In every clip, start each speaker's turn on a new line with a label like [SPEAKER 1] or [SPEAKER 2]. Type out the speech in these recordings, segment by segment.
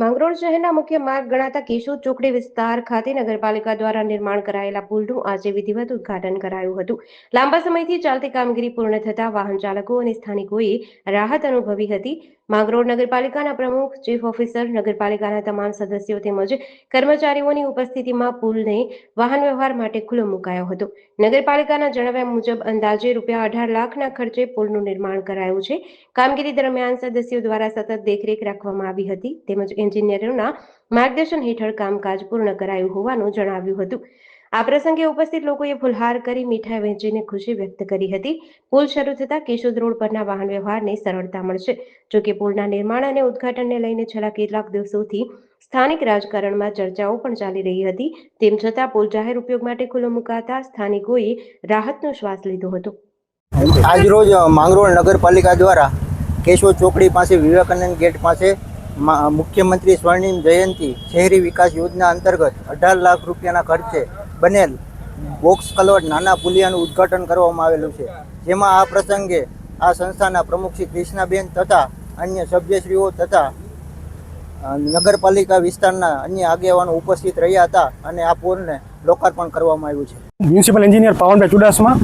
[SPEAKER 1] માંગરોળ શહેરના મુખ્ય માર્ગ ગણાતા કેશોદ ચોકડી વિસ્તાર ખાતે નગરપાલિકા દ્વારા નિર્માણ કરાયેલા પુલનું આજે વિધિવત ઉદ્ઘાટન કરાયું હતું. લાંબા સમયથી ચાલતી કામગીરી પૂર્ણ થતા વાહન ચાલકો અને સ્થાનિકોએ રાહત અનુભવી હતી. માંગરોળ નગરપાલિકાના પ્રમુખ, ચીફ ઓફિસર, નગરપાલિકાના તમામ સદસ્યો તેમજ કર્મચારીઓની ઉપસ્થિતિમાં પુલને વાહન વ્યવહાર માટે ખુલ્લો મુકાયો હતો. નગરપાલિકાના જણાવ્યા મુજબ અંદાજે ₹18,00,000ના ખર્ચે પુલનું નિર્માણ કરાયું છે. કામગીરી દરમિયાન સદસ્યો દ્વારા સતત દેખરેખ રાખવામાં આવી હતી તેમજ એન્જિનિયરોના માર્ગદર્શન હેઠળ કામકાજ પૂર્ણ કરાયું હોવાનું જણાવ્યું હતું. આ પ્રસંગે ઉપસ્થિત લોકોએ ફુલહાર કરી મીઠાઈ વહેંચીને ખુશી વ્યક્ત કરી હતી. પુલ શરૂ થતાં કેશોદ રોડ પરના વાહન વ્યવહારને સરળતા મળશે. જોકે પુલના નિર્માણ અને ઉદ્ઘાટનને લઈને છેલ્લા કેટલાક દિવસોથી સ્થાનિક રાજકારણમાં ચર્ચાઓ પણ ચાલી રહી હતી. તેમ છતાં પુલ જાહેર ઉપયોગ માટે ખુલ્લો મુકાતા સ્થાનિકોએ રાહતનો શ્વાસ લીધો હતો.
[SPEAKER 2] આજરોજ માંગરોળ નગરપાલિકા દ્વારા કેશોદ ચોકડી પાસે વિવેકાનંદ ગેટ પાસે મુખ્યમંત્રી સ્વર્ણિમ જયંતિ શહેરી વિકાસ યોજના અંતર્ગત 18 લાખ રૂપિયાના ખર્ચે બનેલ બોક્સ કલવટ નાના પુલિયાનું ઉદ્ઘાટન કરવામાં આવેલું છે. જેમાં આ પ્રસંગે આ સંસ્થાના પ્રમુખ શ્રી કૃષ્ણાબેન તથા અન્ય સભ્યશ્રીઓ તથા નગરપાલિકા વિસ્તારના અન્ય આગેવાનો ઉપસ્થિત રહ્યા હતા અને આ પુલને લોકાર્પણ કરવામાં આવ્યું છે.
[SPEAKER 3] Municipal engineer Pavanbhai Chudasama.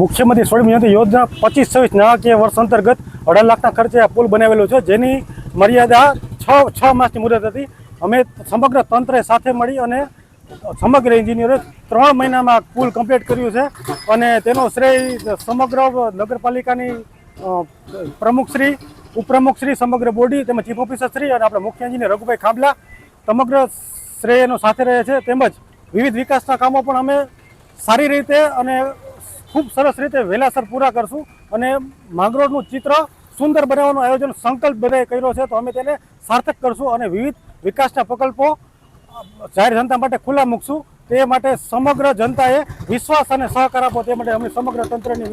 [SPEAKER 3] મુખ્યમંત્રી સ્વર્ણિમ જયંતિ યોજના 25-26 નાણાકીય વર્ષ અંતર્ગત 18 લાખના ખર્ચે આ પુલ બનાવેલો છે, જેની મર્યાદા 6 માસની મુદત હતી. અમે સમગ્ર તંત્રે સાથે મળી અને સમગ્ર એન્જિનિયરો 3 મહિનામાં પુલ કમ્પ્લીટ કર્યું છે અને તેનો શ્રેય સમગ્ર નગરપાલિકાની પ્રમુખશ્રી, ઉપપ્રમુખશ્રી, સમગ્ર બોડી તેમજ ચીફ ઓફિસરશ્રી અને આપણા મુખ્ય એન્જિનિયર રઘુભાઈ ખાબલા સમગ્ર શ્રેયનો સાથે રહે છે. તેમજ વિવિધ વિકાસના કામો પણ અમે સારી રીતે અને ખૂબ સરસ રીતે વહેલાસર પૂરા કરશું અને માંગરોળનું ચિત્ર સુંદર બનાવવાનું આયોજન સંકલ્પ બધાએ કર્યો છે, તો અમે તેને સાર્થક કરશું અને વિવિધ વિકાસના પ્રકલ્પો જાહેર જનતા માટે ખુલ્લા મૂકશું. તે માટે સમગ્ર જનતાએ વિશ્વાસ અને સહકાર આપો તે માટે અમે સમગ્ર તંત્રની